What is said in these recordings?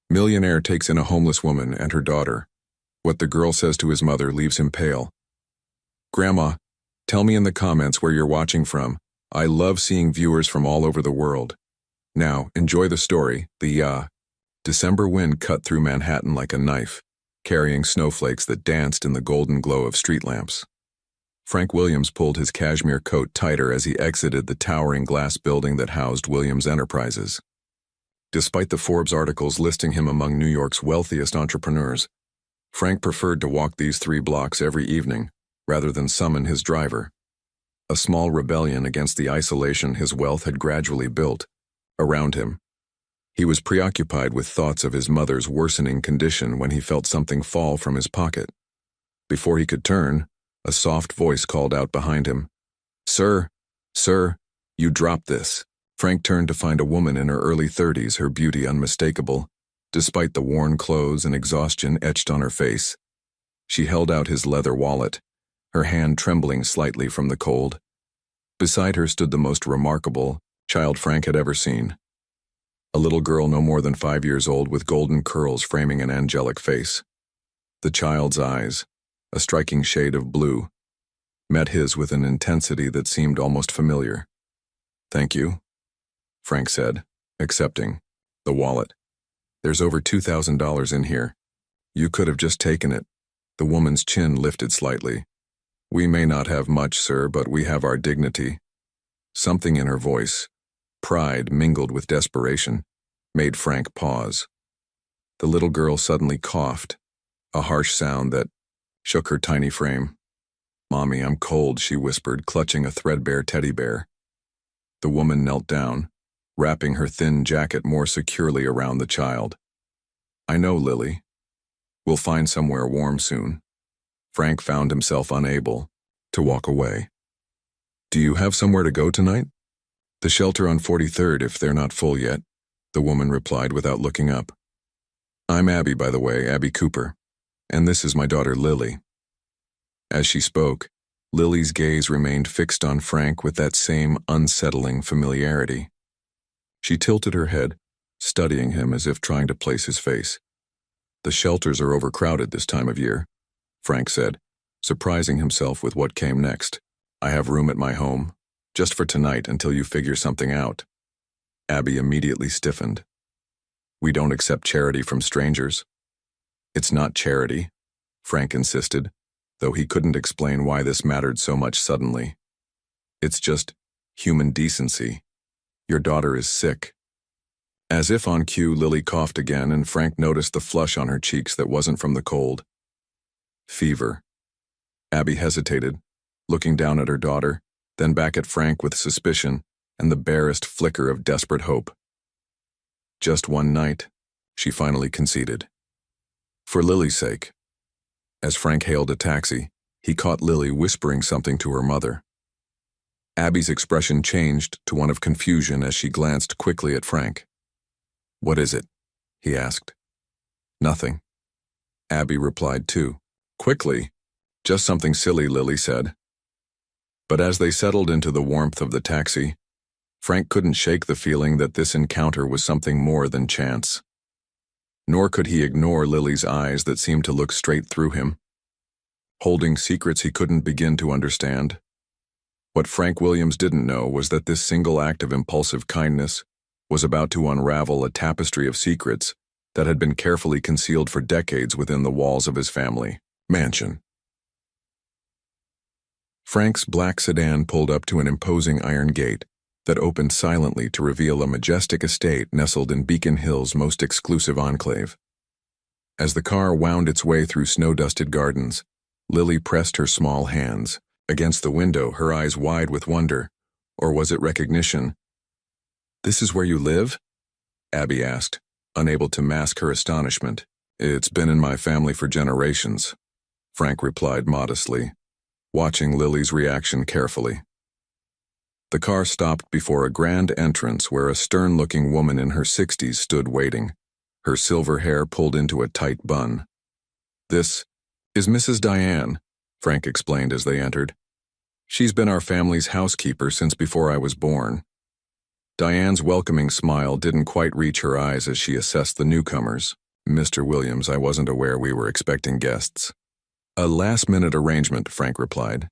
Millionaire takes in a homeless woman and her daughter. What the girl says to his mother leaves him pale. Grandma, tell me in the comments where you're watching from. I love seeing viewers from all over the world. Now, enjoy the story. The December wind cut through Manhattan like a knife, carrying snowflakes that danced in the golden glow of street lamps. Frank Williams pulled his cashmere coat tighter as he exited the towering glass building that housed Williams Enterprises. Despite the Forbes articles listing him among New York's wealthiest entrepreneurs, Frank preferred to walk these 3 blocks every evening, rather than summon his driver. A small rebellion against the isolation his wealth had gradually built around him. He was preoccupied with thoughts of his mother's worsening condition when he felt something fall from his pocket. Before he could turn, a soft voice called out behind him. Sir, you dropped this." Frank turned to find a woman in her early 30s, her beauty unmistakable, despite the worn clothes and exhaustion etched on her face. She held out his leather wallet, her hand trembling slightly from the cold. Beside her stood the most remarkable child Frank had ever seen. A little girl no more than 5 years old with golden curls framing an angelic face. The child's eyes, a striking shade of blue, met his with an intensity that seemed almost familiar. "Thank you," Frank said, accepting the wallet. "There's over $2,000 in here. You could have just taken it." The woman's chin lifted slightly. "We may not have much, sir, but we have our dignity." Something in her voice, pride mingled with desperation, made Frank pause. The little girl suddenly coughed, a harsh sound that shook her tiny frame. "Mommy, I'm cold," she whispered, clutching a threadbare teddy bear. The woman knelt down, wrapping her thin jacket more securely around the child. "I know, Lily. We'll find somewhere warm soon." Frank found himself unable to walk away. "Do you have somewhere to go tonight?" "The shelter on 43rd, if they're not full yet," the woman replied without looking up. "I'm Abby, by the way, Abby Cooper, and this is my daughter Lily." As she spoke, Lily's gaze remained fixed on Frank with that same unsettling familiarity. She tilted her head, studying him as if trying to place his face. "The shelters are overcrowded this time of year," Frank said, surprising himself with what came next. "I have room at my home, just for tonight until you figure something out." Abby immediately stiffened. "We don't accept charity from strangers." "It's not charity," Frank insisted, though he couldn't explain why this mattered so much suddenly. "It's just human decency. Your daughter is sick." As if on cue, Lily coughed again, and Frank noticed the flush on her cheeks that wasn't from the cold. "Fever." Abby hesitated, looking down at her daughter, then back at Frank with suspicion and the barest flicker of desperate hope. "Just one night," she finally conceded. "For Lily's sake." As Frank hailed a taxi, he caught Lily whispering something to her mother. Abby's expression changed to one of confusion as she glanced quickly at Frank. "What is it?" he asked. "Nothing," Abby replied too. Quickly. "Just something silly," Lily said. But as they settled into the warmth of the taxi, Frank couldn't shake the feeling that this encounter was something more than chance. Nor could he ignore Lily's eyes that seemed to look straight through him, holding secrets he couldn't begin to understand. What Frank Williams didn't know was that this single act of impulsive kindness was about to unravel a tapestry of secrets that had been carefully concealed for decades within the walls of his family mansion. Frank's black sedan pulled up to an imposing iron gate that opened silently to reveal a majestic estate nestled in Beacon Hill's most exclusive enclave. As the car wound its way through snow-dusted gardens, Lily pressed her small hands against the window, her eyes wide with wonder. Or was it recognition? "This is where you live?" Abby asked, unable to mask her astonishment. "It's been in my family for generations," Frank replied modestly, watching Lily's reaction carefully. The car stopped before a grand entrance where a stern-looking woman in her 60s stood waiting, her silver hair pulled into a tight bun. "This is Mrs. Diane," Frank explained as they entered. "She's been our family's housekeeper since before I was born." Diane's welcoming smile didn't quite reach her eyes as she assessed the newcomers. Mr. Williams, I wasn't aware we were expecting guests. A last-minute arrangement, Frank replied.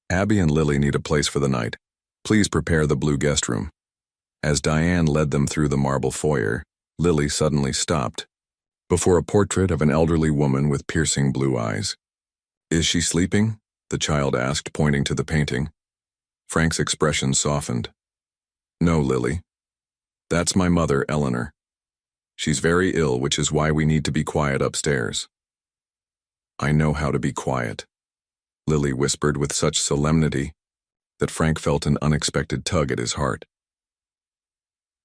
Abby and Lily need a place for the night. Please prepare the blue guest room. As Diane led them through the marble foyer, Lily suddenly stopped before a portrait of an elderly woman with piercing blue eyes. Is she sleeping? The child asked, pointing to the painting. Frank's expression softened. No, Lily. That's my mother, Eleanor. She's very ill, which is why we need to be quiet upstairs. I know how to be quiet, Lily whispered with such solemnity that Frank felt an unexpected tug at his heart.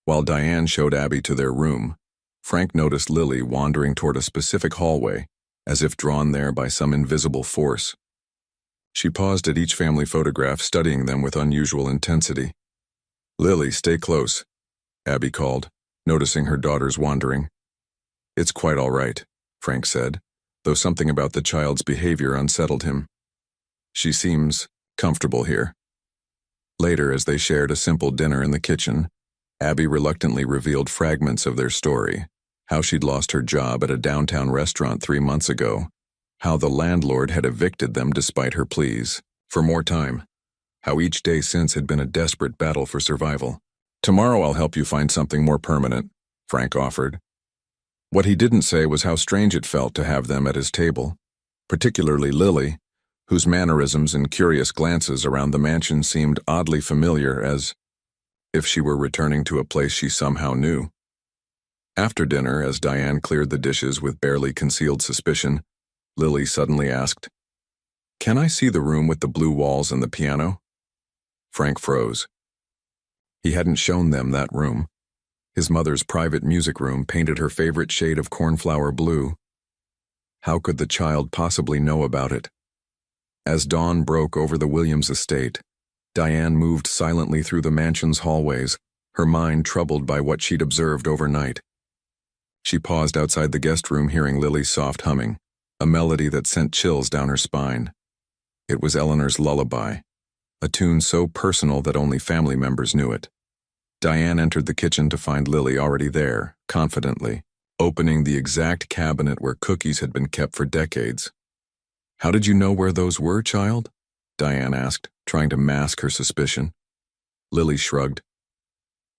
While Diane showed Abby to their room, Frank noticed Lily wandering toward a specific hallway, as if drawn there by some invisible force. She paused at each family photograph, studying them with unusual intensity. Lily, stay close, Abby called, noticing her daughter's wandering. It's quite all right, Frank said, though something about the child's behavior unsettled him. She seems comfortable here. Later, as they shared a simple dinner in the kitchen, Abby reluctantly revealed fragments of their story, how she'd lost her job at a downtown restaurant 3 months ago, how the landlord had evicted them despite her pleas for more time, how each day since had been a desperate battle for survival. Tomorrow I'll help you find something more permanent, Frank offered. What he didn't say was how strange it felt to have them at his table, particularly Lily, whose mannerisms and curious glances around the mansion seemed oddly familiar, as if she were returning to a place she somehow knew. After dinner, as Diane cleared the dishes with barely concealed suspicion, Lily suddenly asked, Can I see the room with the blue walls and the piano? Frank froze. He hadn't shown them that room. His mother's private music room painted her favorite shade of cornflower blue. How could the child possibly know about it? As dawn broke over the Williams estate, Diane moved silently through the mansion's hallways, her mind troubled by what she'd observed overnight. She paused outside the guest room, hearing Lily's soft humming, a melody that sent chills down her spine. It was Eleanor's lullaby, a tune so personal that only family members knew it. Diane entered the kitchen to find Lily already there, confidently, opening the exact cabinet where cookies had been kept for decades. How did you know where those were, child? Diane asked, trying to mask her suspicion. Lily shrugged.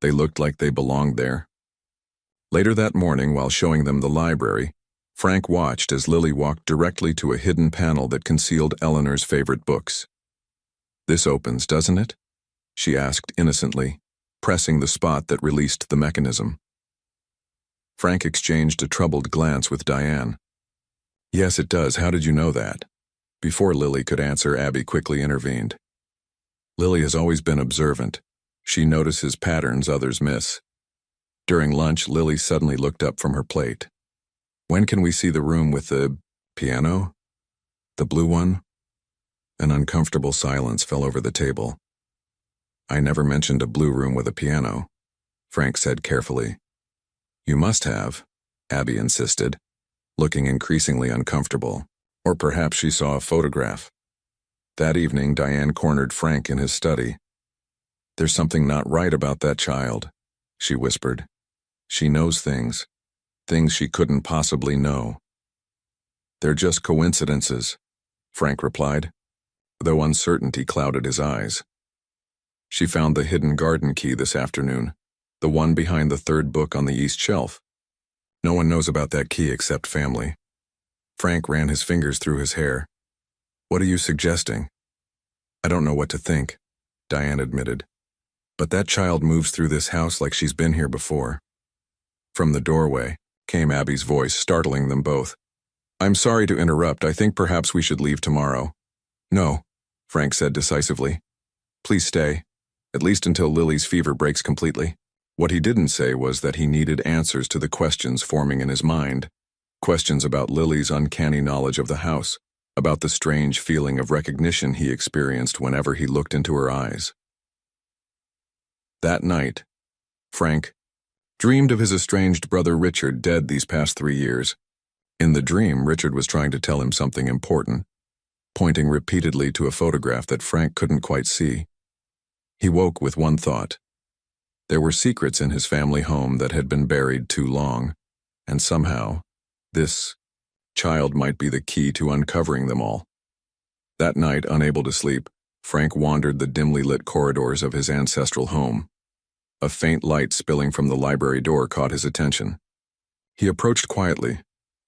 They looked like they belonged there. Later that morning, while showing them the library, Frank watched as Lily walked directly to a hidden panel that concealed Eleanor's favorite books. This opens, doesn't it? She asked innocently, pressing the spot that released the mechanism. Frank exchanged a troubled glance with Diane. Yes, it does. How did you know that? Before Lily could answer, Abby quickly intervened. Lily has always been observant. She notices patterns others miss. During lunch, Lily suddenly looked up from her plate. When can we see the room with the piano? The blue one? An uncomfortable silence fell over the table. I never mentioned a blue room with a piano, Frank said carefully. You must have, Abby insisted, looking increasingly uncomfortable. Or perhaps she saw a photograph. That evening, Diane cornered Frank in his study. There's something not right about that child, she whispered. She knows things she couldn't possibly know. They're just coincidences, Frank replied, though uncertainty clouded his eyes. She found the hidden garden key this afternoon, the one behind the third book on the east shelf. No one knows about that key except family. Frank ran his fingers through his hair. What are you suggesting? I don't know what to think, Diane admitted. But that child moves through this house like she's been here before. From the doorway came Abby's voice, startling them both. I'm sorry to interrupt. I think perhaps we should leave tomorrow. No, Frank said decisively. Please stay, at least until Lily's fever breaks completely. What he didn't say was that he needed answers to the questions forming in his mind. Questions about Lily's uncanny knowledge of the house, about the strange feeling of recognition he experienced whenever he looked into her eyes. That night, Frank dreamed of his estranged brother Richard, dead these past 3 years. In the dream, Richard was trying to tell him something important, pointing repeatedly to a photograph that Frank couldn't quite see. He woke with one thought. There were secrets in his family home that had been buried too long, and somehow, this child might be the key to uncovering them all. That night, unable to sleep, Frank wandered the dimly lit corridors of his ancestral home. A faint light spilling from the library door caught his attention. He approached quietly,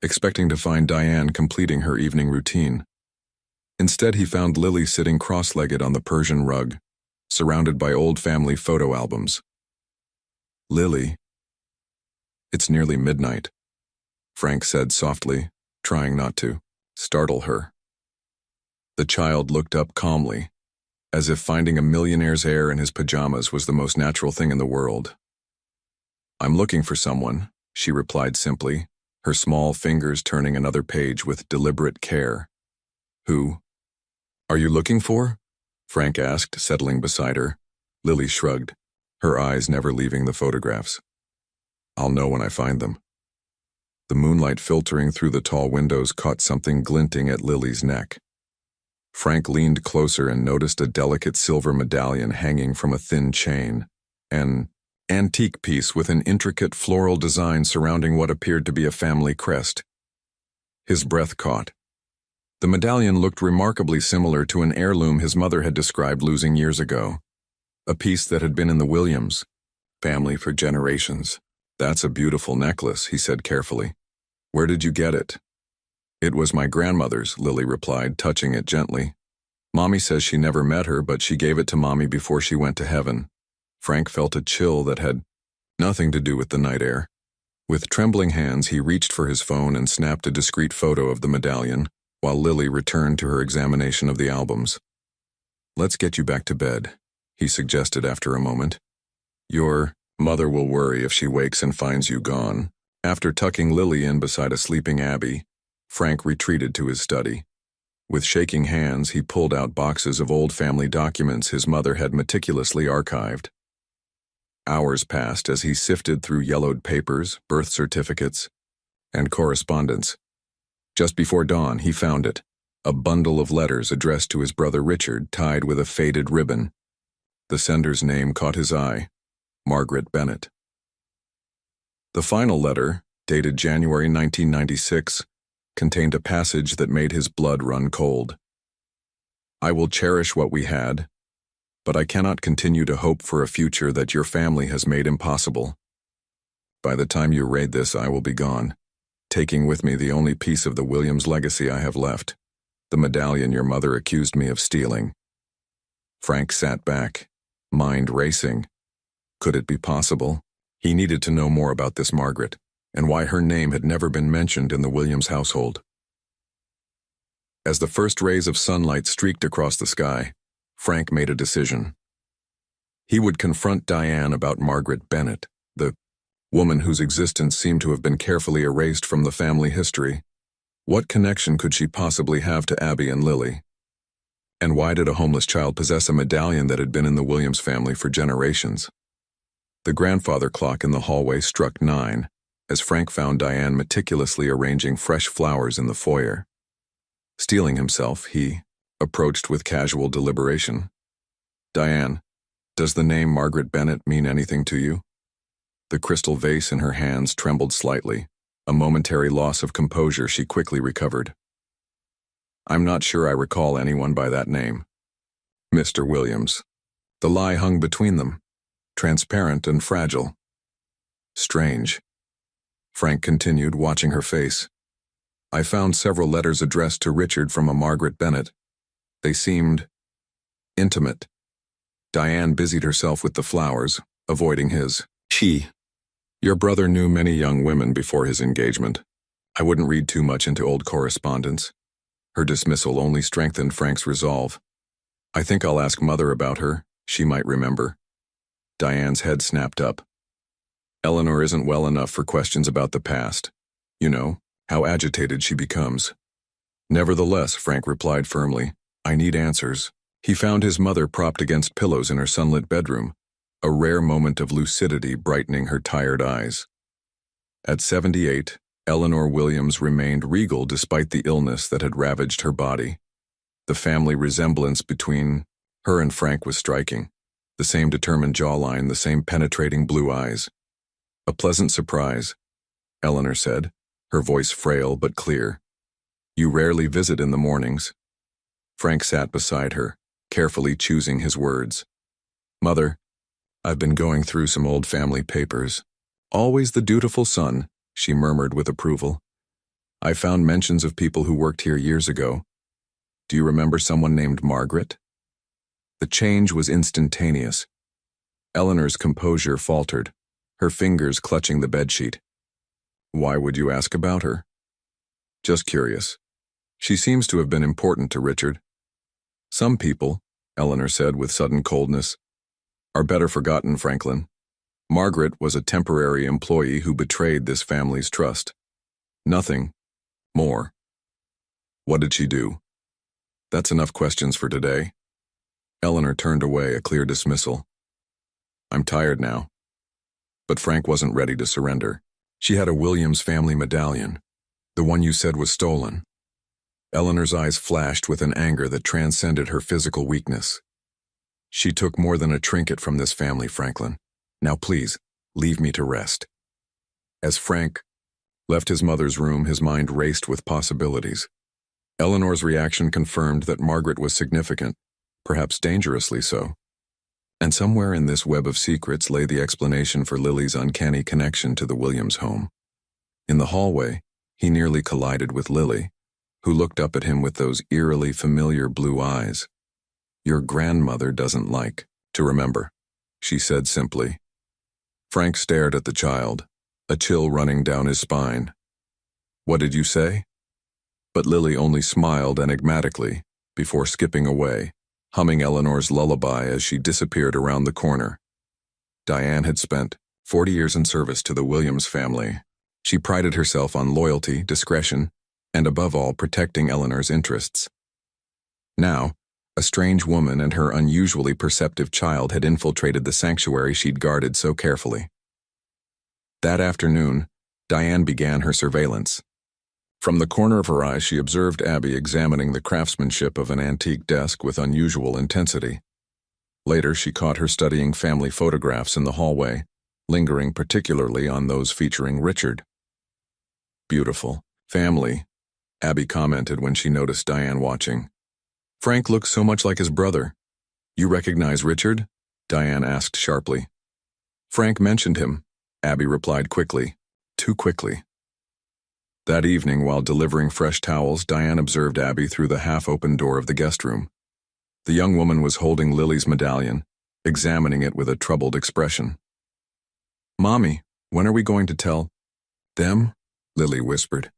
expecting to find Diane completing her evening routine. Instead, he found Lily sitting cross-legged on the Persian rug, surrounded by old family photo albums. "Lily." "It's nearly midnight," Frank said softly, trying not to startle her. The child looked up calmly, as if finding a millionaire's heir in his pajamas was the most natural thing in the world. "I'm looking for someone," she replied simply, her small fingers turning another page with deliberate care. "Who are you looking for?" Frank asked, settling beside her. Lily shrugged, her eyes never leaving the photographs. "I'll know when I find them." The moonlight filtering through the tall windows caught something glinting at Lily's neck. Frank leaned closer and noticed a delicate silver medallion hanging from a thin chain, an antique piece with an intricate floral design surrounding what appeared to be a family crest. His breath caught. The medallion looked remarkably similar to an heirloom his mother had described losing years ago, a piece that had been in the Williams family for generations. "That's a beautiful necklace," he said carefully. "Where did you get it?" "It was my grandmother's," Lily replied, touching it gently. "Mommy says she never met her, but she gave it to Mommy before she went to heaven." Frank felt a chill that had nothing to do with the night air. With trembling hands, he reached for his phone and snapped a discreet photo of the medallion, while Lily returned to her examination of the albums. "Let's get you back to bed," he suggested after a moment. "Your mother will worry if she wakes and finds you gone." After tucking Lily in beside a sleeping Abby, Frank retreated to his study. With shaking hands, he pulled out boxes of old family documents his mother had meticulously archived. Hours passed as he sifted through yellowed papers, birth certificates, and correspondence. Just before dawn, he found it, a bundle of letters addressed to his brother Richard, tied with a faded ribbon. The sender's name caught his eye, Margaret Bennett. The final letter, dated January 1996, contained a passage that made his blood run cold. "I will cherish what we had, but I cannot continue to hope for a future that your family has made impossible. By the time you read this, I will be gone, taking with me the only piece of the Williams legacy I have left, the medallion your mother accused me of stealing." Frank sat back, mind racing. Could it be possible? He needed to know more about this Margaret, and why her name had never been mentioned in the Williams household. As the first rays of sunlight streaked across the sky, Frank made a decision. He would confront Diane about Margaret Bennett, the woman whose existence seemed to have been carefully erased from the family history. What connection could she possibly have to Abby and Lily? And why did a homeless child possess a medallion that had been in the Williams family for generations? The grandfather clock in the hallway struck 9, as Frank found Diane meticulously arranging fresh flowers in the foyer. Steeling himself, he approached with casual deliberation. "Diane, does the name Margaret Bennett mean anything to you?" The crystal vase in her hands trembled slightly. A momentary loss of composure she quickly recovered. "I'm not sure I recall anyone by that name." "Mr. Williams." The lie hung between them, transparent and fragile. "Strange," Frank continued, watching her face. "I found several letters addressed to Richard from a Margaret Bennett. They seemed intimate." Diane busied herself with the flowers, avoiding his. Your brother knew many young women before his engagement. I wouldn't read too much into old correspondence." Her dismissal only strengthened Frank's resolve. "I think I'll ask Mother about her. She might remember." Diane's head snapped up. "Eleanor isn't well enough for questions about the past. You know, how agitated she becomes." "Nevertheless," Frank replied firmly, "I need answers." He found his mother propped against pillows in her sunlit bedroom, a rare moment of lucidity brightening her tired eyes. At 78, Eleanor Williams remained regal despite the illness that had ravaged her body. The family resemblance between her and Frank was striking. The The same determined jawline, the same penetrating blue eyes. A pleasant surprise, Eleanor said, her voice frail but clear. You rarely visit in the mornings. Frank sat beside her, carefully choosing his words. Mother, I've been going through some old family papers. Always the dutiful son, she murmured with approval. I found mentions of people who worked here years ago. Do you remember someone named Margaret? The change was instantaneous. Eleanor's composure faltered, her fingers clutching the bedsheet. Why would you ask about her? Just curious. She seems to have been important to Richard. Some people, Eleanor said with sudden coldness, are better forgotten, Franklin. Margaret was a temporary employee who betrayed this family's trust. Nothing more. What did she do? That's enough questions for today. Eleanor turned away, a clear dismissal. I'm tired now. But Frank wasn't ready to surrender. She had a Williams family medallion, the one you said was stolen. Eleanor's eyes flashed with an anger that transcended her physical weakness. She took more than a trinket from this family, Franklin. Now please, leave me to rest. As Frank left his mother's room, his mind raced with possibilities. Eleanor's reaction confirmed that Margaret was significant, perhaps dangerously so. And somewhere in this web of secrets lay the explanation for Lily's uncanny connection to the Williams home. In the hallway, he nearly collided with Lily, who looked up at him with those eerily familiar blue eyes. Your grandmother doesn't like to remember, she said simply. Frank stared at the child, a chill running down his spine. What did you say? But Lily only smiled enigmatically before skipping away, humming Eleanor's lullaby as she disappeared around the corner. Diane had spent 40 years in service to the Williams family. She prided herself on loyalty, discretion, and above all, protecting Eleanor's interests. Now, a strange woman and her unusually perceptive child had infiltrated the sanctuary she'd guarded so carefully. That afternoon, Diane began her surveillance. From the corner of her eye, she observed Abby examining the craftsmanship of an antique desk with unusual intensity. Later, she caught her studying family photographs in the hallway, lingering particularly on those featuring Richard. Beautiful family, Abby commented when she noticed Diane watching. Frank looks so much like his brother. You recognize Richard? Diane asked sharply. Frank mentioned him, Abby replied quickly. Too quickly. That evening, while delivering fresh towels, Diane observed Abby through the half-open door of the guest room. The young woman was holding Lily's medallion, examining it with a troubled expression. Mommy, when are we going to tell them? Lily whispered.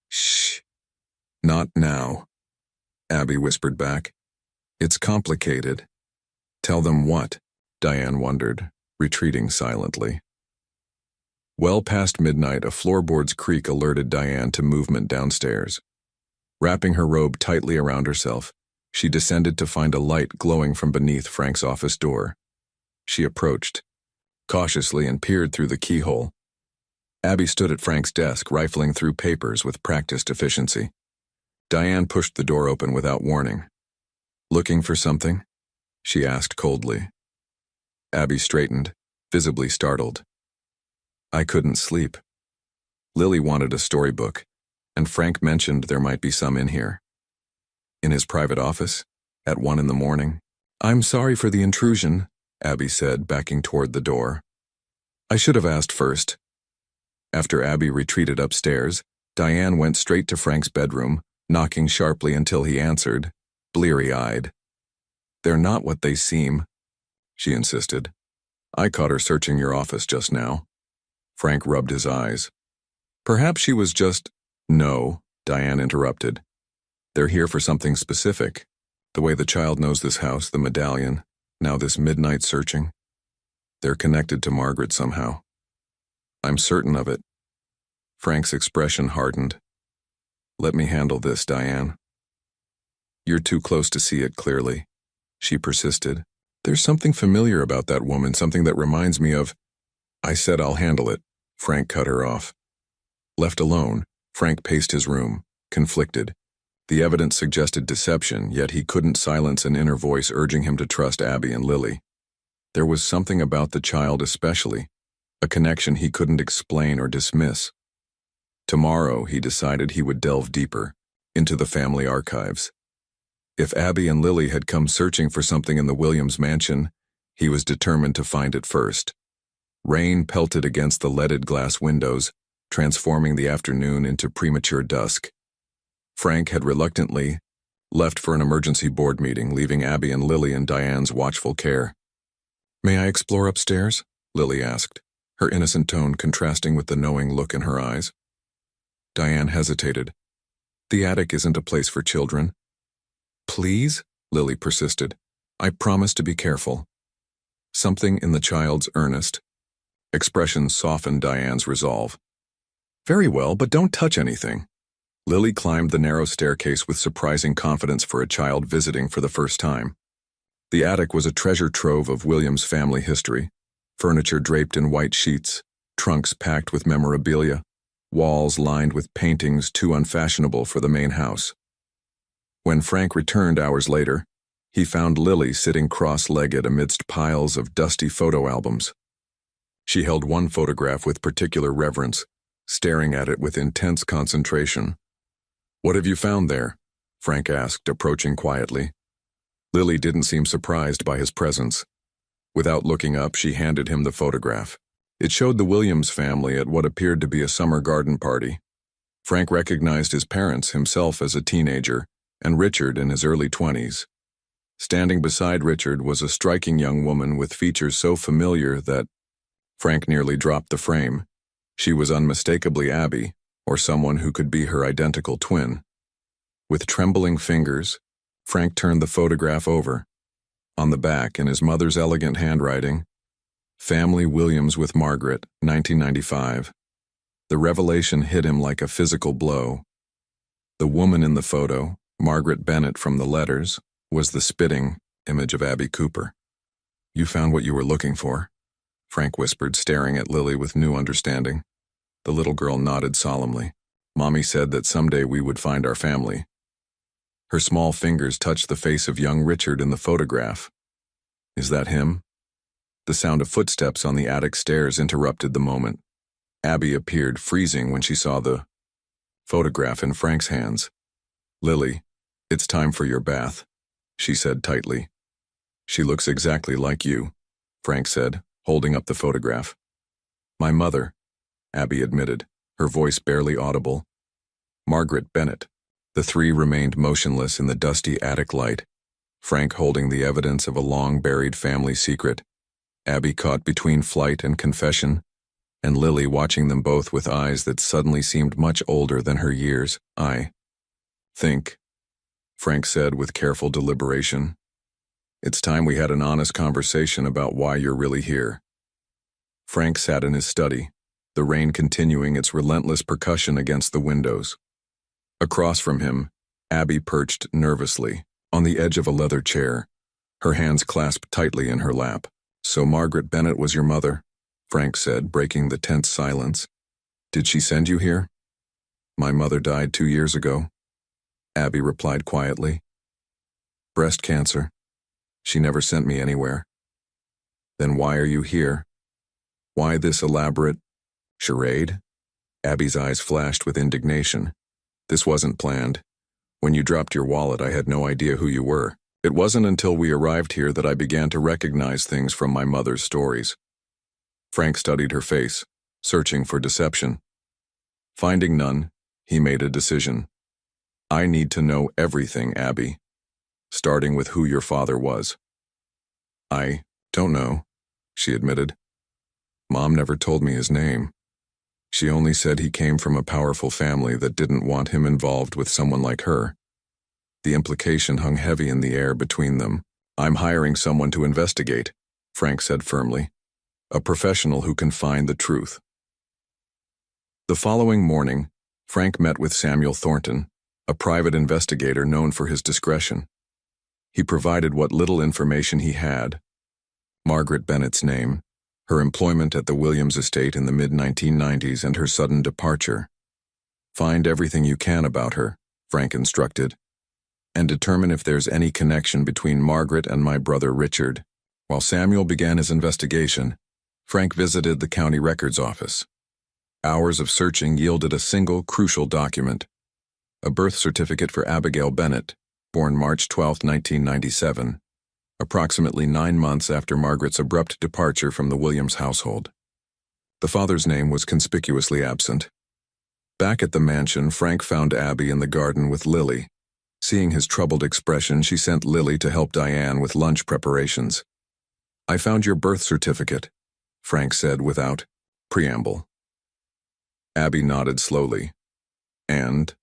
Shh. Not now, Abby whispered back. It's complicated. Tell them what? Diane wondered, retreating silently. Well past midnight, a floorboard's creak alerted Diane to movement downstairs. Wrapping her robe tightly around herself, she descended to find a light glowing from beneath Frank's office door. She approached, cautiously, and peered through the keyhole. Abby stood at Frank's desk, rifling through papers with practiced efficiency. Diane pushed the door open without warning. Looking for something? She asked coldly. Abby straightened, visibly startled. I couldn't sleep. Lily wanted a storybook, and Frank mentioned there might be some in here. In his private office, at 1 a.m. I'm sorry for the intrusion, Abby said, backing toward the door. I should have asked first. After Abby retreated upstairs, Diane went straight to Frank's bedroom, knocking sharply until he answered, bleary-eyed. They're not what they seem, she insisted. I caught her searching your office just now. Frank rubbed his eyes. Perhaps she was just… No, Diane interrupted. They're here for something specific. The way the child knows this house, the medallion, now this midnight searching. They're connected to Margaret somehow. I'm certain of it. Frank's expression hardened. Let me handle this, Diane. You're too close to see it clearly, she persisted. There's something familiar about that woman, something that reminds me of… I said I'll handle it, Frank cut her off. Left alone, Frank paced his room, conflicted. The evidence suggested deception, yet he couldn't silence an inner voice urging him to trust Abby and Lily. There was something about the child especially, a connection he couldn't explain or dismiss. Tomorrow, he decided he would delve deeper, into the family archives. If Abby and Lily had come searching for something in the Williams mansion, he was determined to find it first. Rain pelted against the leaded glass windows, transforming the afternoon into premature dusk. Frank had reluctantly left for an emergency board meeting, leaving Abby and Lily in Diane's watchful care. "May I explore upstairs?" Lily asked, her innocent tone contrasting with the knowing look in her eyes. Diane hesitated. "The attic isn't a place for children." "Please?" Lily persisted. "I promise to be careful." Something in the child's earnest expression softened Diane's resolve. "Very well, but don't touch anything." Lily climbed the narrow staircase with surprising confidence for a child visiting for the first time. The attic was a treasure trove of Williams' family history, furniture draped in white sheets, trunks packed with memorabilia, walls lined with paintings too unfashionable for the main house. When Frank returned hours later, he found Lily sitting cross-legged amidst piles of dusty photo albums. She held one photograph with particular reverence, staring at it with intense concentration. "What have you found there?" Frank asked, approaching quietly. Lily didn't seem surprised by his presence. Without looking up, she handed him the photograph. It showed the Williams family at what appeared to be a summer garden party. Frank recognized his parents, himself as a teenager, and Richard in his early 20s. Standing beside Richard was a striking young woman with features so familiar that Frank nearly dropped the frame. She was unmistakably Abby, or someone who could be her identical twin. With trembling fingers, Frank turned the photograph over. On the back, in his mother's elegant handwriting, "Family Williams with Margaret, 1995. The revelation hit him like a physical blow. The woman in the photo, Margaret Bennett from the letters, was the spitting image of Abby Cooper. "You found what you were looking for," Frank whispered, staring at Lily with new understanding. The little girl nodded solemnly. "Mommy said that someday we would find our family." Her small fingers touched the face of young Richard in the photograph. "Is that him?" The sound of footsteps on the attic stairs interrupted the moment. Abby appeared, freezing when she saw the photograph in Frank's hands. "Lily, it's time for your bath," she said tightly. "She looks exactly like you," Frank said, holding up the photograph. "My mother," Abby admitted, her voice barely audible. "Margaret Bennett." The three remained motionless in the dusty attic light, Frank holding the evidence of a long-buried family secret, Abby caught between flight and confession, and Lily watching them both with eyes that suddenly seemed much older than her years. "I think," Frank said with careful deliberation, "it's time we had an honest conversation about why you're really here." Frank sat in his study, the rain continuing its relentless percussion against the windows. Across from him, Abby perched nervously, on the edge of a leather chair, her hands clasped tightly in her lap. "So Margaret Bennett was your mother," Frank said, breaking the tense silence. "Did she send you here?" "My mother died 2 years ago," Abby replied quietly. "Breast cancer. She never sent me anywhere." "Then why are you here? Why this elaborate charade?" Abby's eyes flashed with indignation. "This wasn't planned. When you dropped your wallet, I had no idea who you were. It wasn't until we arrived here that I began to recognize things from my mother's stories." Frank studied her face, searching for deception. Finding none, he made a decision. "I need to know everything, Abby, starting with who your father was." "I don't know," she admitted. "Mom never told me his name. She only said he came from a powerful family that didn't want him involved with someone like her." The implication hung heavy in the air between them. "I'm hiring someone to investigate," Frank said firmly. "A professional who can find the truth." The following morning, Frank met with Samuel Thornton, a private investigator known for his discretion. He provided what little information he had: Margaret Bennett's name, her employment at the Williams estate in the mid-1990s, and her sudden departure. "Find everything you can about her," Frank instructed, "and determine if there's any connection between Margaret and my brother Richard." While Samuel began his investigation, Frank visited the county records office. Hours of searching yielded a single crucial document: a birth certificate for Abigail Bennett, born March 12, 1997, approximately 9 months after Margaret's abrupt departure from the Williams household. The father's name was conspicuously absent. Back at the mansion, Frank found Abby in the garden with Lily. Seeing his troubled expression, she sent Lily to help Diane with lunch preparations. "I found your birth certificate," Frank said without preamble. Abby nodded slowly. "And?"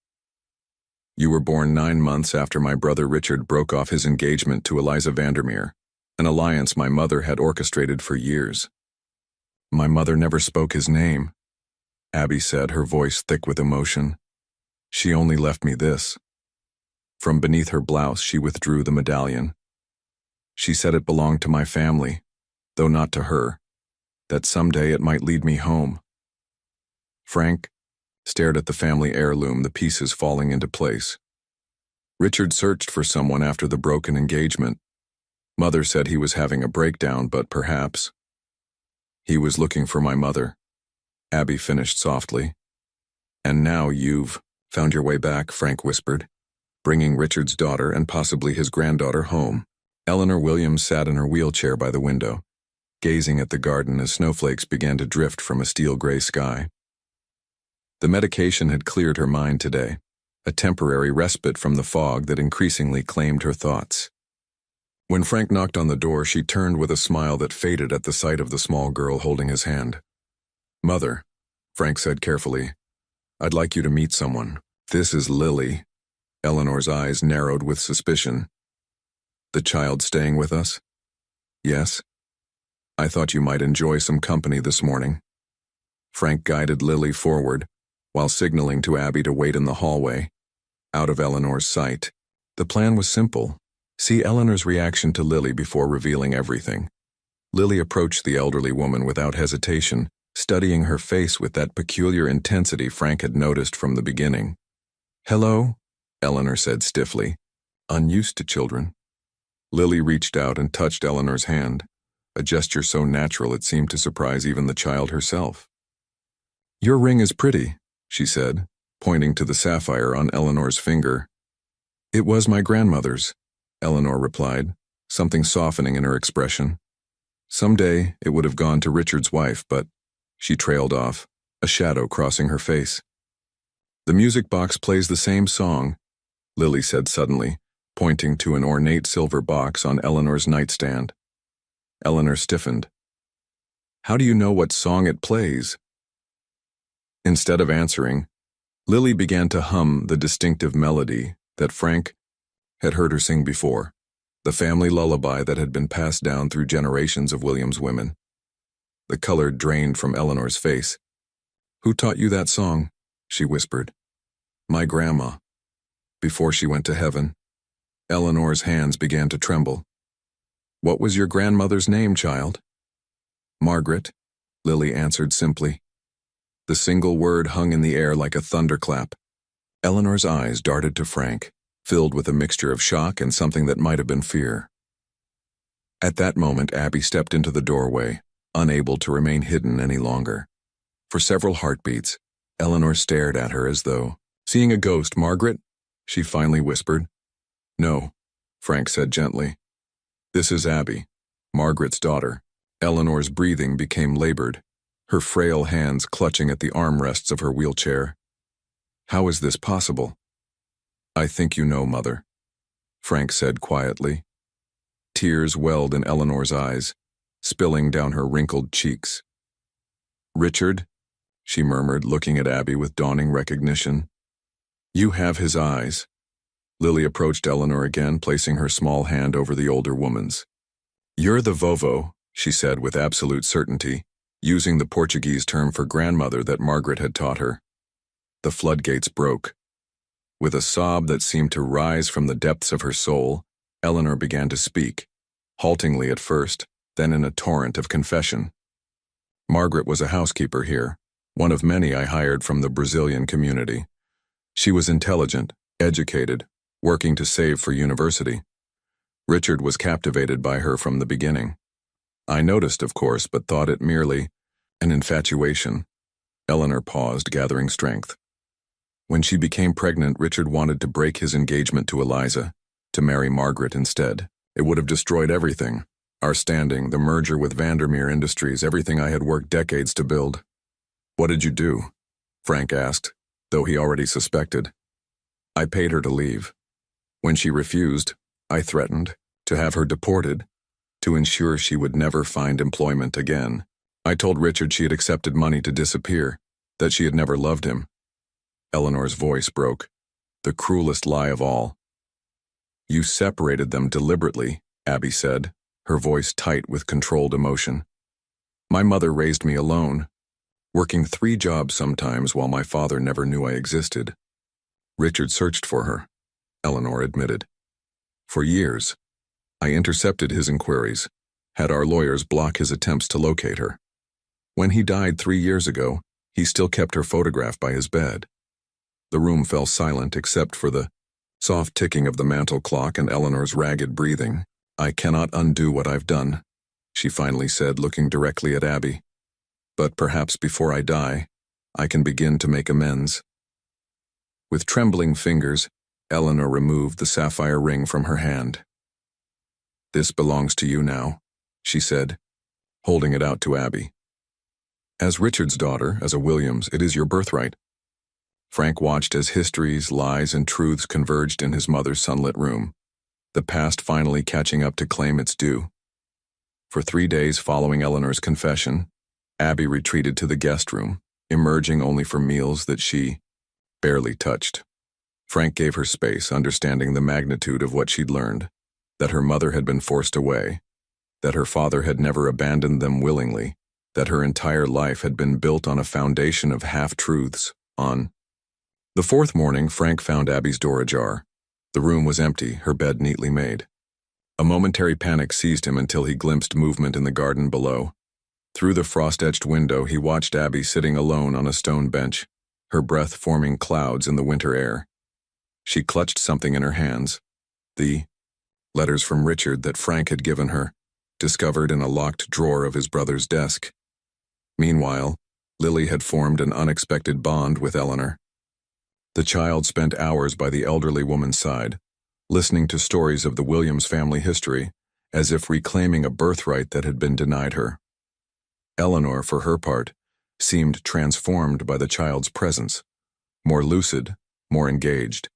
"You were born 9 months after my brother Richard broke off his engagement to Eliza Vandermeer, an alliance my mother had orchestrated for years." "My mother never spoke his name," Abby said, her voice thick with emotion. "She only left me this." From beneath her blouse, she withdrew the medallion. "She said it belonged to my family, though not to her, that someday it might lead me home." Frank stared at the family heirloom, the pieces falling into place. "Richard searched for someone after the broken engagement. Mother said he was having a breakdown, but perhaps he was looking for my mother," Abby finished softly. "And now you've found your way back," Frank whispered, "bringing Richard's daughter and possibly his granddaughter home." Eleanor Williams sat in her wheelchair by the window, gazing at the garden as snowflakes began to drift from a steel-gray sky. The medication had cleared her mind today, a temporary respite from the fog that increasingly claimed her thoughts. When Frank knocked on the door, she turned with a smile that faded at the sight of the small girl holding his hand. "Mother," Frank said carefully, "I'd like you to meet someone. This is Lily." Eleanor's eyes narrowed with suspicion. "The child staying with us?" "Yes." "I thought you might enjoy some company this morning." Frank guided Lily forward, while signaling to Abby to wait in the hallway, out of Eleanor's sight. The plan was simple: see Eleanor's reaction to Lily before revealing everything. Lily approached the elderly woman without hesitation, studying her face with that peculiar intensity Frank had noticed from the beginning. "Hello," Eleanor said stiffly, unused to children. Lily reached out and touched Eleanor's hand, a gesture so natural it seemed to surprise even the child herself. "Your ring is pretty," she said, pointing to the sapphire on Eleanor's finger. "It was my grandmother's," Eleanor replied, something softening in her expression. "Someday it would have gone to Richard's wife, but—" She trailed off, a shadow crossing her face. "The music box plays the same song," Lily said suddenly, pointing to an ornate silver box on Eleanor's nightstand. Eleanor stiffened. "How do you know what song it plays?" Instead of answering, Lily began to hum the distinctive melody that Frank had heard her sing before, the family lullaby that had been passed down through generations of Williams women. The color drained from Eleanor's face. "Who taught you that song?" she whispered. "My grandma. Before she went to heaven." Eleanor's hands began to tremble. "What was your grandmother's name, child?" "Margaret," Lily answered simply. The single word hung in the air like a thunderclap. Eleanor's eyes darted to Frank, filled with a mixture of shock and something that might have been fear. At that moment, Abby stepped into the doorway, unable to remain hidden any longer. For several heartbeats, Eleanor stared at her as though seeing a ghost. "Margaret?" she finally whispered. "No," Frank said gently. "This is Abby, Margaret's daughter." Eleanor's breathing became labored, her frail hands clutching at the armrests of her wheelchair. "How is this possible?" "I think you know, Mother," Frank said quietly. Tears welled in Eleanor's eyes, spilling down her wrinkled cheeks. "Richard?" she murmured, looking at Abby with dawning recognition. "You have his eyes." Lily approached Eleanor again, placing her small hand over the older woman's. "You're the vovo," she said with absolute certainty, using the Portuguese term for grandmother that Margaret had taught her. The floodgates broke. With a sob that seemed to rise from the depths of her soul, Eleanor began to speak, haltingly at first, then in a torrent of confession. "Margaret was a housekeeper here, one of many I hired from the Brazilian community. She was intelligent, educated, working to save for university. Richard was captivated by her from the beginning. I noticed, of course, but thought it merely an infatuation. Eleanor paused, gathering strength. When she became pregnant, Richard wanted to break his engagement to Eliza, to marry Margaret instead. It would have destroyed everything. Our standing, the merger with Vandermeer Industries, everything I had worked decades to build. What did you do? Frank asked, though he already suspected. I paid her to leave. When she refused, I threatened to have her deported, to ensure she would never find employment again. I told Richard she had accepted money to disappear, that she had never loved him. Eleanor's voice broke. The cruelest lie of all. You separated them deliberately, Abby said, her voice tight with controlled emotion. My mother raised me alone, working 3 jobs sometimes while my father never knew I existed. Richard searched for her, Eleanor admitted. For years, I intercepted his inquiries, had our lawyers block his attempts to locate her. When he died 3 years ago, he still kept her photograph by his bed. The room fell silent except for the soft ticking of the mantel clock and Eleanor's ragged breathing. I cannot undo what I've done, she finally said, looking directly at Abby. But perhaps before I die, I can begin to make amends. With trembling fingers, Eleanor removed the sapphire ring from her hand. This belongs to you now, she said, holding it out to Abby. As Richard's daughter, as a Williams, it is your birthright. Frank watched as histories, lies, and truths converged in his mother's sunlit room, the past finally catching up to claim its due. For 3 days following Eleanor's confession, Abby retreated to the guest room, emerging only for meals that she barely touched. Frank gave her space, understanding the magnitude of what she'd learned, that her mother had been forced away, that her father had never abandoned them willingly, that her entire life had been built on a foundation of half-truths, on. The 4th morning, Frank found Abby's door ajar. The room was empty, her bed neatly made. A momentary panic seized him until he glimpsed movement in the garden below. Through the frost-etched window, he watched Abby sitting alone on a stone bench, her breath forming clouds in the winter air. She clutched something in her hands. The letters from Richard that Frank had given her, discovered in a locked drawer of his brother's desk. Meanwhile, Lily had formed an unexpected bond with Eleanor. The child spent hours by the elderly woman's side, listening to stories of the Williams family history, as if reclaiming a birthright that had been denied her. Eleanor, for her part, seemed transformed by the child's presence, more lucid, more engaged,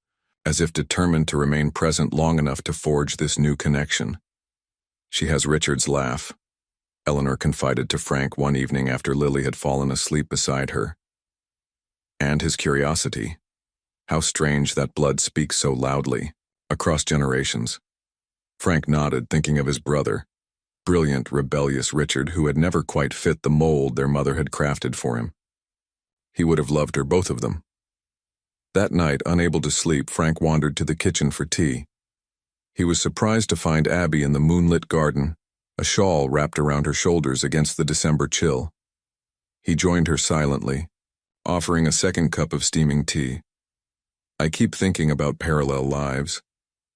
as if determined to remain present long enough to forge this new connection. She has Richard's laugh, Eleanor confided to Frank one evening after Lily had fallen asleep beside her. And his curiosity. How strange that blood speaks so loudly, across generations. Frank nodded, thinking of his brother, brilliant, rebellious Richard, who had never quite fit the mold their mother had crafted for him. He would have loved her, both of them. That night, unable to sleep, Frank wandered to the kitchen for tea. He was surprised to find Abby in the moonlit garden, a shawl wrapped around her shoulders against the December chill. He joined her silently, offering a second cup of steaming tea. I keep thinking about parallel lives,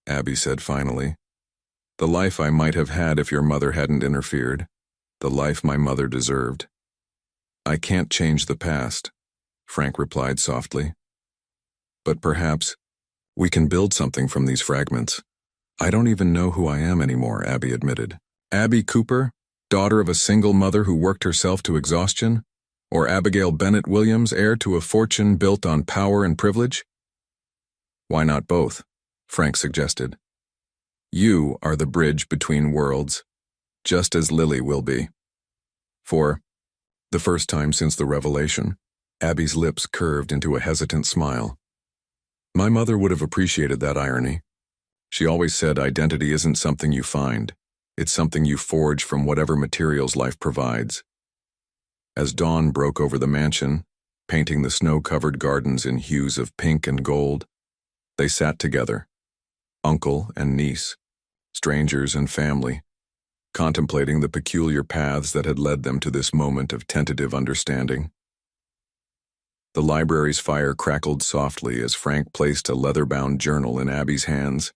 Abby said finally. The life I might have had if your mother hadn't interfered, the life my mother deserved. I can't change the past, Frank replied softly. But perhaps we can build something from these fragments. I don't even know who I am anymore, Abby admitted. Abby Cooper, daughter of a single mother who worked herself to exhaustion? Or Abigail Bennett Williams, heir to a fortune built on power and privilege? Why not both? Frank suggested. You are the bridge between worlds, just as Lily will be. For the first time since the revelation, Abby's lips curved into a hesitant smile. My mother would have appreciated that irony. She always said identity isn't something you find, it's something you forge from whatever materials life provides. As dawn broke over the mansion, painting the snow-covered gardens in hues of pink and gold, they sat together, uncle and niece, strangers and family, contemplating the peculiar paths that had led them to this moment of tentative understanding. The library's fire crackled softly as Frank placed a leather-bound journal in Abby's hands.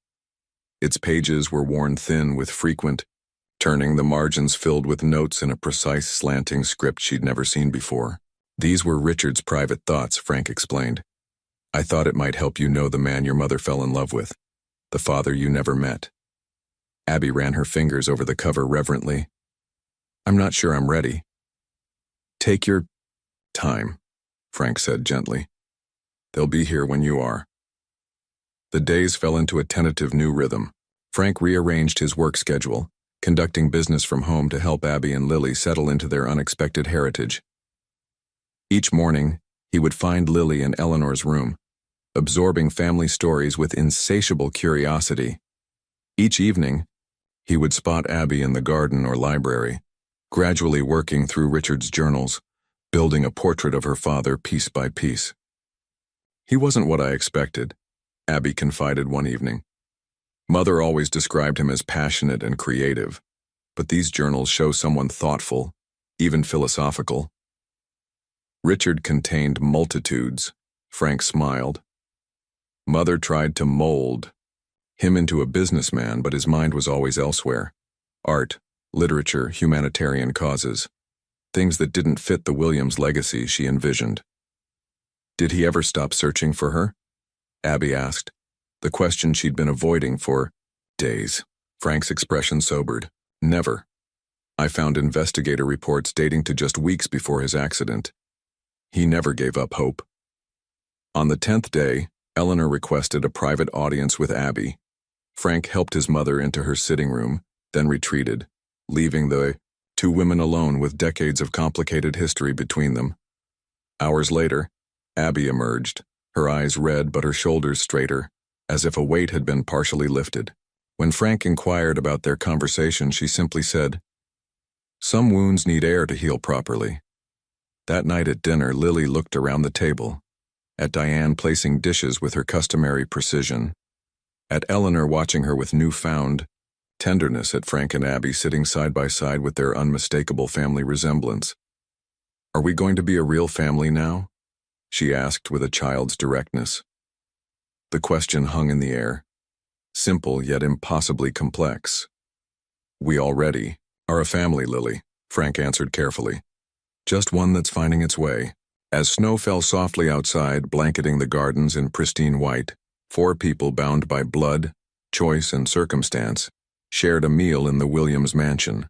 Its pages were worn thin with frequent turning the margins filled with notes in a precise slanting script she'd never seen before. These were Richard's private thoughts, Frank explained. I thought it might help you know the man your mother fell in love with, the father you never met. Abby ran her fingers over the cover reverently. I'm not sure I'm ready. Take your time, Frank said gently. They'll be here when you are. The days fell into a tentative new rhythm. Frank rearranged his work schedule, conducting business from home to help Abby and Lily settle into their unexpected heritage. Each morning, he would find Lily in Eleanor's room, absorbing family stories with insatiable curiosity. Each evening, he would spot Abby in the garden or library, gradually working through Richard's journals, building a portrait of her father piece by piece. He wasn't what I expected, Abby confided one evening. Mother always described him as passionate and creative, but these journals show someone thoughtful, even philosophical. Richard contained multitudes, Frank smiled. Mother tried to mold him into a businessman, but his mind was always elsewhere. Art, literature, humanitarian causes. Things that didn't fit the Williams legacy she envisioned. Did he ever stop searching for her? Abby asked, the question she'd been avoiding for days. Frank's expression sobered. Never. I found investigator reports dating to just weeks before his accident. He never gave up hope. On the 10th day, Eleanor requested a private audience with Abby. Frank helped his mother into her sitting room, then retreated, leaving the two women alone with decades of complicated history between them. Hours later, Abby emerged, her eyes red but her shoulders straighter, as if a weight had been partially lifted. When Frank inquired about their conversation, she simply said, "Some wounds need air to heal properly." That night at dinner, Lily looked around the table, at Diane placing dishes with her customary precision, at Eleanor watching her with newfound tenderness, at Frank and Abby sitting side by side with their unmistakable family resemblance. "Are we going to be a real family now?" she asked with a child's directness. The question hung in the air, simple yet impossibly complex. "We already are a family, Lily," Frank answered carefully. "Just one that's finding its way." As snow fell softly outside, blanketing the gardens in pristine white, 4 people bound by blood, choice, and circumstance shared a meal in the Williams mansion.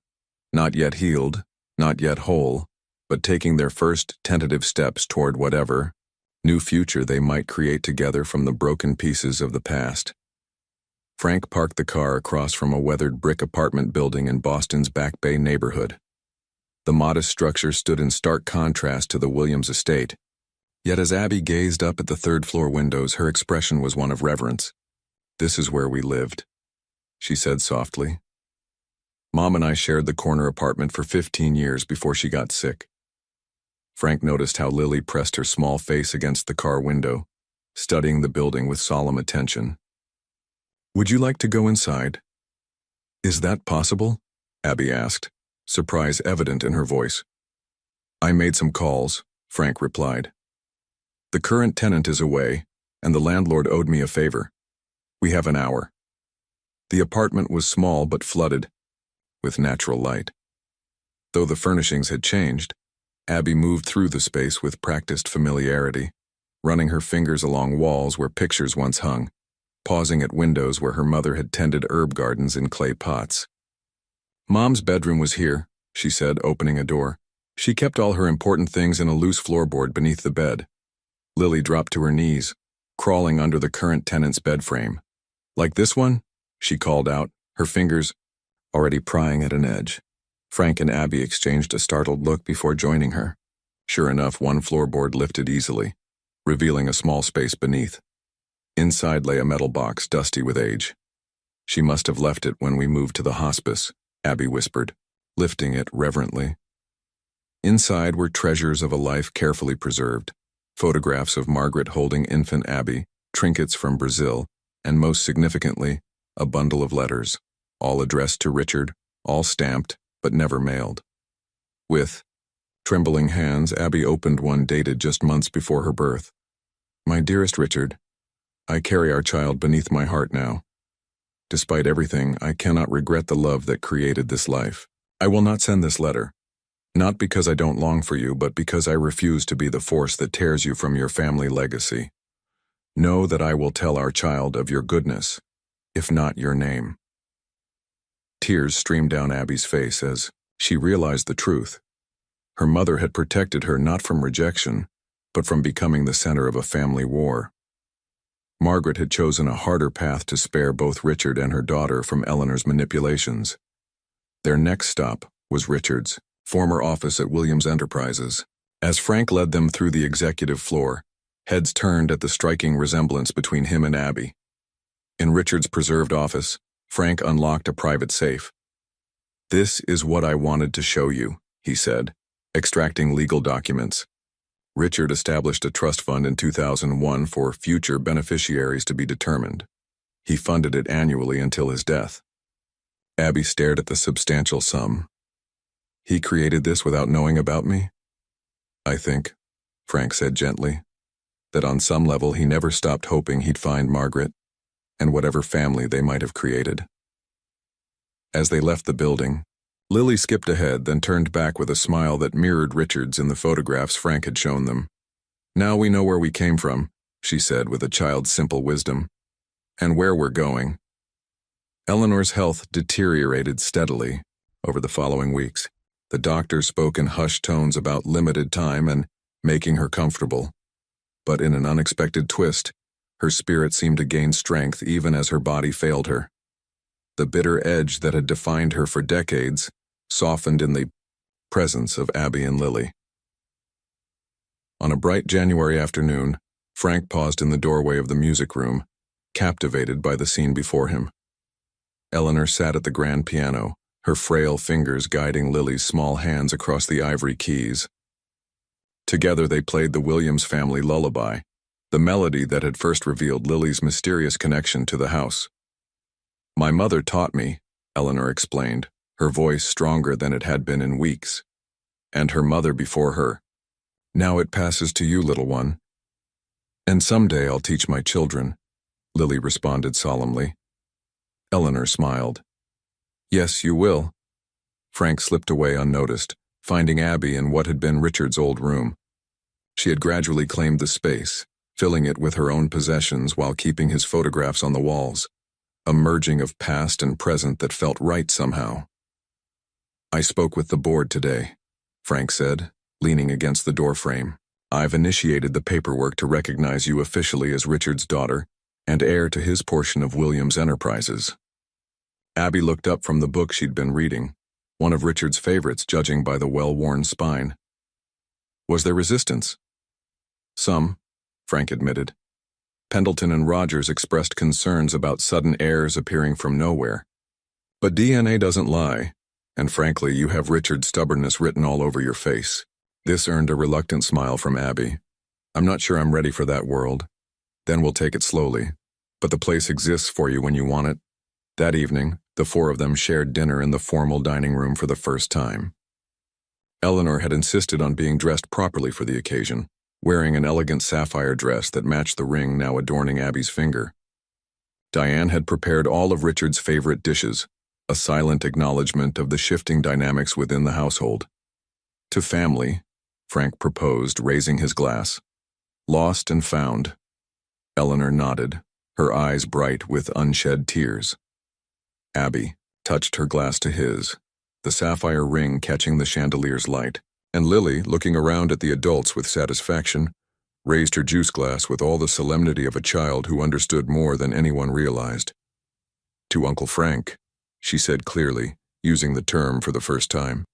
Not yet healed, not yet whole, but taking their first tentative steps toward whatever new future they might create together from the broken pieces of the past. Frank parked the car across from a weathered brick apartment building in Boston's Back Bay neighborhood. The modest structure stood in stark contrast to the Williams estate. Yet as Abby gazed up at the third-floor windows, her expression was one of reverence. "This is where we lived," she said softly. "Mom and I shared the corner apartment for 15 years before she got sick." Frank noticed how Lily pressed her small face against the car window, studying the building with solemn attention. "Would you like to go inside?" "Is that possible?" Abby asked, surprise evident in her voice. "I made some calls," Frank replied. "The current tenant is away, and the landlord owed me a favor. We have an hour." The apartment was small but flooded, with natural light. Though the furnishings had changed, Abby moved through the space with practiced familiarity, running her fingers along walls where pictures once hung, pausing at windows where her mother had tended herb gardens in clay pots. "Mom's bedroom was here," she said, opening a door. "She kept all her important things in a loose floorboard beneath the bed." Lily dropped to her knees, crawling under the current tenant's bed frame. "Like this one?" she called out, her fingers already prying at an edge. Frank and Abby exchanged a startled look before joining her. Sure enough, one floorboard lifted easily, revealing a small space beneath. Inside lay a metal box, dusty with age. "She must have left it when we moved to the hospice," Abby whispered, lifting it reverently. Inside were treasures of a life carefully preserved, photographs of Margaret holding infant Abby, trinkets from Brazil, and most significantly, a bundle of letters, all addressed to Richard, all stamped, but never mailed. With trembling hands, Abby opened one dated just months before her birth. "My dearest Richard, I carry our child beneath my heart now. Despite everything, I cannot regret the love that created this life. I will not send this letter. Not because I don't long for you, but because I refuse to be the force that tears you from your family legacy. Know that I will tell our child of your goodness, if not your name." Tears streamed down Abby's face as she realized the truth. Her mother had protected her not from rejection, but from becoming the center of a family war. Margaret had chosen a harder path to spare both Richard and her daughter from Eleanor's manipulations. Their next stop was Richard's former office at Williams Enterprises. As Frank led them through the executive floor, heads turned at the striking resemblance between him and Abby. In Richard's preserved office, Frank unlocked a private safe. "This is what I wanted to show you," he said, extracting legal documents. Richard established a trust fund in 2001 for future beneficiaries to be determined. He funded it annually until his death. Abby stared at the substantial sum. "He created this without knowing about me?" "I think," Frank said gently, "that on some level he never stopped hoping he'd find Margaret and whatever family they might have created." As they left the building, Lily skipped ahead, then turned back with a smile that mirrored Richard's in the photographs Frank had shown them. "Now we know where we came from," she said with a child's simple wisdom, "and where we're going." Eleanor's health deteriorated steadily over the following weeks. The doctor spoke in hushed tones about limited time and making her comfortable. But in an unexpected twist, her spirit seemed to gain strength even as her body failed her. The bitter edge that had defined her for decades softened in the presence of Abby and Lily. On a bright January afternoon, Frank paused in the doorway of the music room, captivated by the scene before him. Eleanor sat at the grand piano, her frail fingers guiding Lily's small hands across the ivory keys. Together they played the Williams family lullaby, the melody that had first revealed Lily's mysterious connection to the house. "My mother taught me," Eleanor explained, her voice stronger than it had been in weeks. "And her mother before her. Now it passes to you, little one." "And someday I'll teach my children," Lily responded solemnly. Eleanor smiled. "Yes, you will." Frank slipped away unnoticed, finding Abby in what had been Richard's old room. She had gradually claimed the space, filling it with her own possessions while keeping his photographs on the walls. A merging of past and present that felt right somehow. "I spoke with the board today," Frank said, leaning against the doorframe. "I've initiated the paperwork to recognize you officially as Richard's daughter and heir to his portion of Williams Enterprises." Abby looked up from the book she'd been reading, one of Richard's favorites judging by the well-worn spine. "Was there resistance?" "Some," Frank admitted. Pendleton and Rogers expressed concerns about sudden heirs appearing from nowhere. "But DNA doesn't lie, and frankly, you have Richard's stubbornness written all over your face." This earned a reluctant smile from Abby. "I'm not sure I'm ready for that world. Then we'll take it slowly. But the place exists for you when you want it." That evening, the four of them shared dinner in the formal dining room for the first time. Eleanor had insisted on being dressed properly for the occasion, wearing an elegant sapphire dress that matched the ring now adorning Abby's finger. Diane had prepared all of Richard's favorite dishes, a silent acknowledgement of the shifting dynamics within the household. "To family," Frank proposed, raising his glass. "Lost and found." Eleanor nodded, her eyes bright with unshed tears. Abby touched her glass to his, the sapphire ring catching the chandelier's light, and Lily, looking around at the adults with satisfaction, raised her juice glass with all the solemnity of a child who understood more than anyone realized. "To Uncle Frank," she said clearly, using the term for the first time.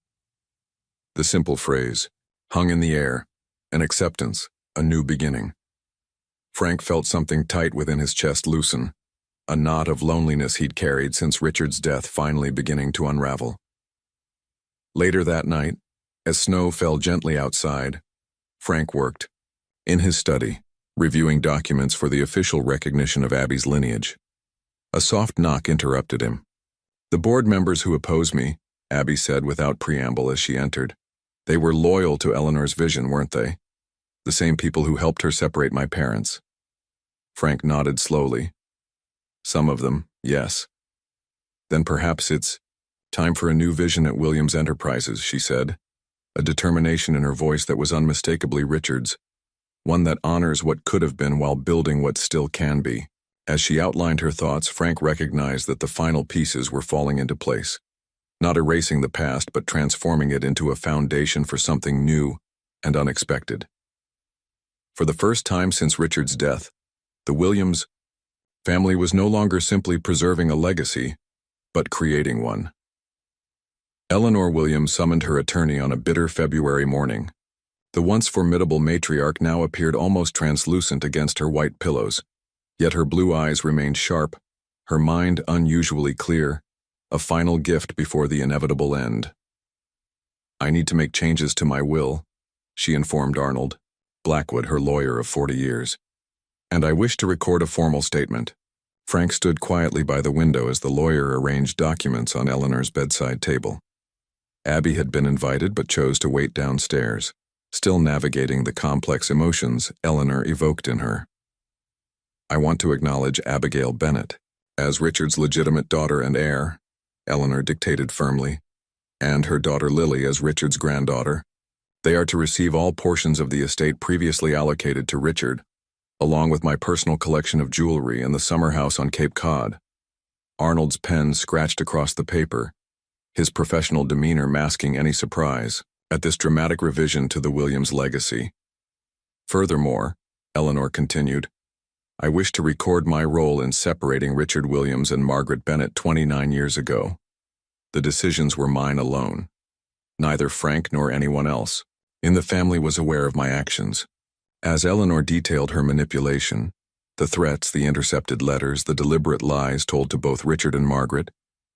The simple phrase hung in the air, an acceptance, a new beginning. Frank felt something tight within his chest loosen, a knot of loneliness he'd carried since Richard's death finally beginning to unravel. Later that night, as snow fell gently outside, Frank worked, in his study, reviewing documents for the official recognition of Abby's lineage. A soft knock interrupted him. "The board members who oppose me," Abby said without preamble as she entered. "They were loyal to Eleanor's vision, weren't they? The same people who helped her separate my parents." Frank nodded slowly. "Some of them, yes. Then perhaps it's time for a new vision at Williams Enterprises, she said, a determination in her voice that was unmistakably Richard's, one that honors what could have been while building what still can be. As she outlined her thoughts, Frank recognized that the final pieces were falling into place, not erasing the past but transforming it into a foundation for something new and unexpected. For the first time since Richard's death, the Williams family was no longer simply preserving a legacy, but creating one. Eleanor Williams summoned her attorney on a bitter February morning. The once formidable matriarch now appeared almost translucent against her white pillows, yet her blue eyes remained sharp, her mind unusually clear, a final gift before the inevitable end. "I need to make changes to my will," she informed Arnold Blackwood, her lawyer of 40 years. "And I wish to record a formal statement." Frank stood quietly by the window as the lawyer arranged documents on Eleanor's bedside table. Abby had been invited but chose to wait downstairs, still navigating the complex emotions Eleanor evoked in her. "I want to acknowledge Abigail Bennett as Richard's legitimate daughter and heir," Eleanor dictated firmly, "and her daughter Lily as Richard's granddaughter. They are to receive all portions of the estate previously allocated to Richard, along with my personal collection of jewelry and the summer house on Cape Cod." Arnold's pen scratched across the paper, his professional demeanor masking any surprise at this dramatic revision to the Williams legacy. "Furthermore," Eleanor continued, "I wish to record my role in separating Richard Williams and Margaret Bennett 29 years ago. The decisions were mine alone. Neither Frank nor anyone else in the family was aware of my actions." As Eleanor detailed her manipulation, the threats, the intercepted letters, the deliberate lies told to both Richard and Margaret,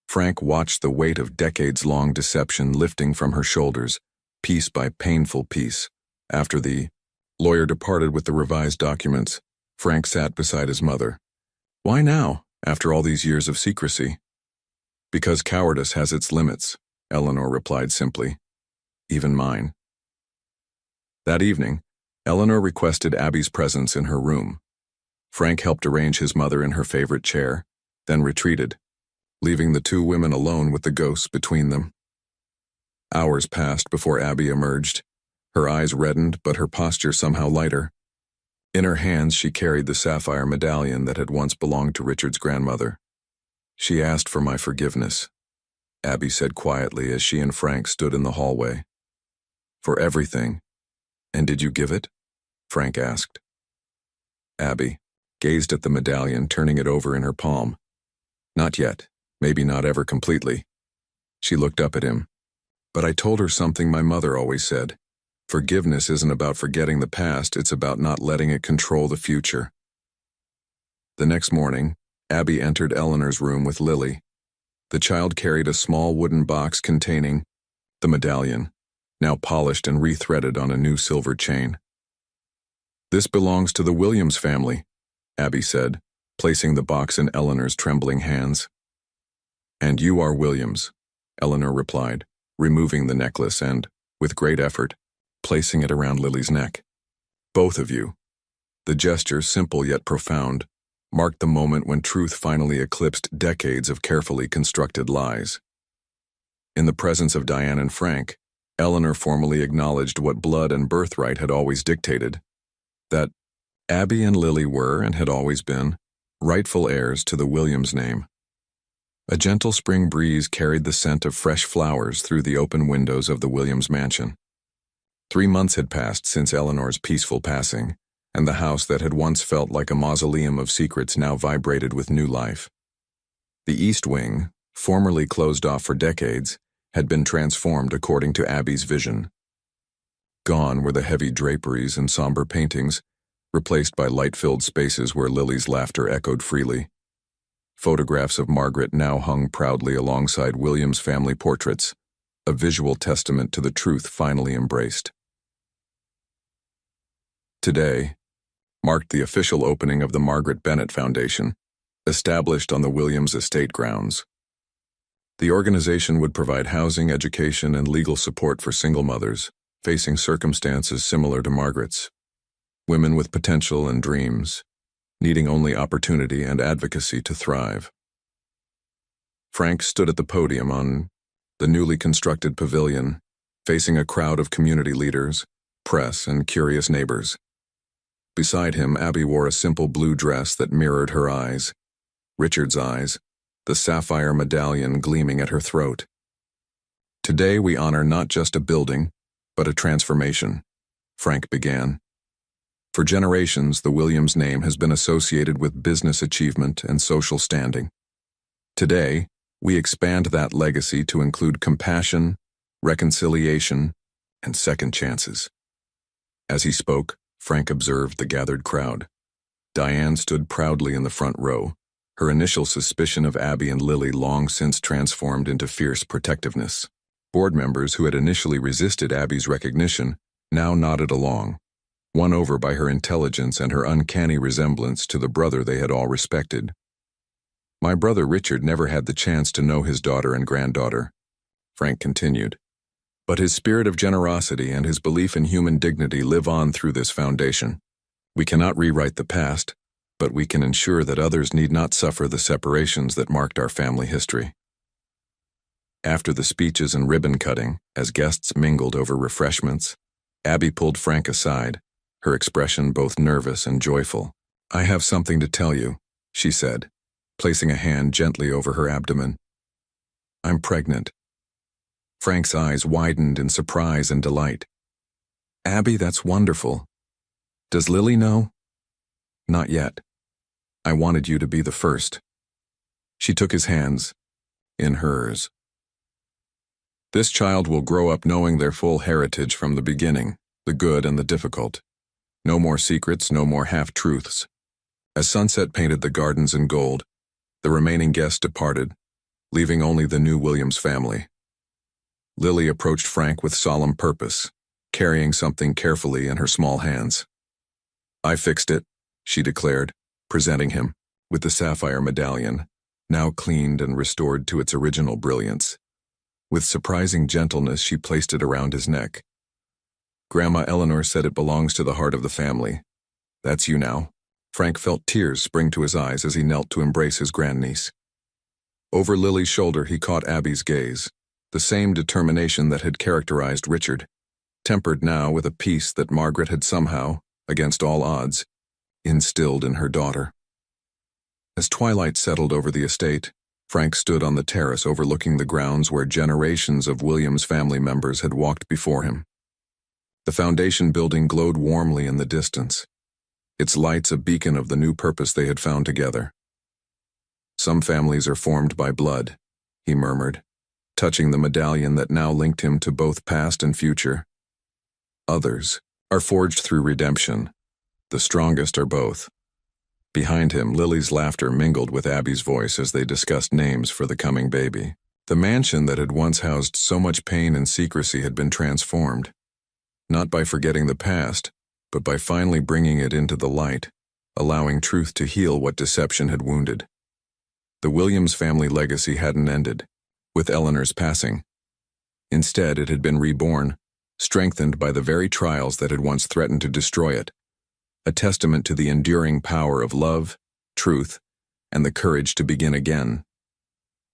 Frank watched the weight of decades-long deception lifting from her shoulders, piece by painful piece. After the lawyer departed with the revised documents, Frank sat beside his mother. "Why now, after all these years of secrecy?" "Because cowardice has its limits," Eleanor replied simply. "Even mine." That evening, Eleanor requested Abby's presence in her room. Frank helped arrange his mother in her favorite chair, then retreated, leaving the two women alone with the ghosts between them. Hours passed before Abby emerged, her eyes reddened but her posture somehow lighter. In her hands she carried the sapphire medallion that had once belonged to Richard's grandmother. "She asked for my forgiveness," Abby said quietly as she and Frank stood in the hallway. "For everything. And did you give it?" Frank asked. Abby gazed at the medallion, turning it over in her palm. "Not yet, maybe not ever completely." She looked up at him. "But I told her something my mother always said. Forgiveness isn't about forgetting the past, it's about not letting it control the future." The next morning, Abby entered Eleanor's room with Lily. The child carried a small wooden box containing the medallion, now polished and rethreaded on a new silver chain. "This belongs to the Williams family," Abby said, placing the box in Eleanor's trembling hands. "And you are Williams," Eleanor replied, removing the necklace and, with great effort, placing it around Lily's neck. "Both of you." The gesture, simple yet profound, marked the moment when truth finally eclipsed decades of carefully constructed lies. In the presence of Diane and Frank, Eleanor formally acknowledged what blood and birthright had always dictated, that Abby and Lily were, and had always been, rightful heirs to the Williams name. A gentle spring breeze carried the scent of fresh flowers through the open windows of the Williams mansion. 3 months had passed since Eleanor's peaceful passing, and the house that had once felt like a mausoleum of secrets now vibrated with new life. The East Wing, formerly closed off for decades, had been transformed according to Abby's vision. Gone were the heavy draperies and somber paintings, replaced by light-filled spaces where Lily's laughter echoed freely. Photographs of Margaret now hung proudly alongside Williams' family portraits, a visual testament to the truth finally embraced. Today marked the official opening of the Margaret Bennett Foundation, established on the Williams estate grounds. The organization would provide housing, education, and legal support for single mothers facing circumstances similar to Margaret's, women with potential and dreams, needing only opportunity and advocacy to thrive. Frank stood at the podium on the newly constructed pavilion, facing a crowd of community leaders, press, and curious neighbors. Beside him, Abby wore a simple blue dress that mirrored her eyes, Richard's eyes, the sapphire medallion gleaming at her throat. Today we honor not just a building, but a transformation, Frank began. For generations, the Williams name has been associated with business achievement and social standing. Today, we expand that legacy to include compassion, reconciliation, and second chances. As he spoke, Frank observed the gathered crowd. Diane stood proudly in the front row, her initial suspicion of Abby and Lily long since transformed into fierce protectiveness. Board members who had initially resisted Abby's recognition now nodded along, won over by her intelligence and her uncanny resemblance to the brother they had all respected. My brother Richard never had the chance to know his daughter and granddaughter, Frank continued. But his spirit of generosity and his belief in human dignity live on through this foundation. We cannot rewrite the past, but we can ensure that others need not suffer the separations that marked our family history. After the speeches and ribbon cutting, as guests mingled over refreshments, Abby pulled Frank aside, her expression both nervous and joyful. "I have something to tell you," she said, placing a hand gently over her abdomen. "I'm pregnant." Frank's eyes widened in surprise and delight. "Abby, that's wonderful. Does Lily know?" "Not yet. I wanted you to be the first." She took his hands in hers. "This child will grow up knowing their full heritage from the beginning, the good and the difficult. No more secrets, no more half-truths." As sunset painted the gardens in gold, the remaining guests departed, leaving only the new Williams family. Lily approached Frank with solemn purpose, carrying something carefully in her small hands. "I fixed it," she declared, presenting him with the sapphire medallion, now cleaned and restored to its original brilliance. With surprising gentleness, she placed it around his neck. "Grandma Eleanor said it belongs to the heart of the family. That's you now." Frank felt tears spring to his eyes as he knelt to embrace his grandniece. Over Lily's shoulder he caught Abby's gaze, the same determination that had characterized Richard, tempered now with a peace that Margaret had somehow, against all odds, instilled in her daughter. As twilight settled over the estate, Frank stood on the terrace overlooking the grounds where generations of Williams family members had walked before him. The foundation building glowed warmly in the distance, its lights a beacon of the new purpose they had found together. "Some families are formed by blood," he murmured, touching the medallion that now linked him to both past and future. "Others are forged through redemption. The strongest are both." Behind him, Lily's laughter mingled with Abby's voice as they discussed names for the coming baby. The mansion that had once housed so much pain and secrecy had been transformed, not by forgetting the past, but by finally bringing it into the light, allowing truth to heal what deception had wounded. The Williams family legacy hadn't ended with Eleanor's passing. Instead, it had been reborn, strengthened by the very trials that had once threatened to destroy it, a testament to the enduring power of love, truth, and the courage to begin again.